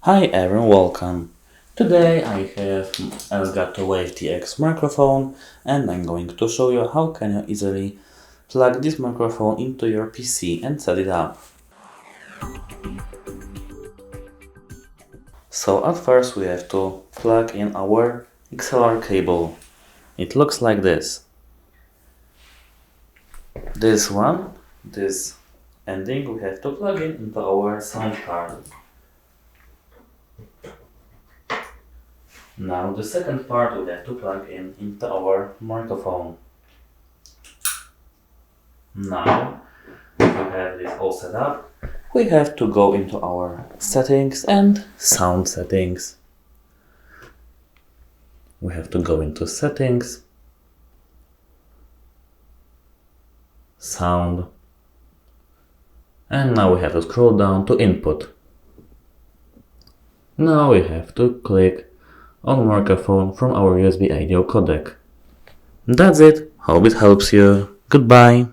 Hi everyone, welcome. Today I have Elgato Wave DX microphone and I'm going to show you how can you easily plug this microphone into your PC and set it up. So at first we have to plug in our XLR cable. It looks like this. This ending we have to plug in into our sound card. Now the second part we have to plug in into our microphone. Now we have this all set up. We have to go into our settings and sound settings. We have to go into settings, sound, and now we have to scroll down to input. Now we have to click on microphone from our USB audio codec. That's it. Hope it helps you. Goodbye.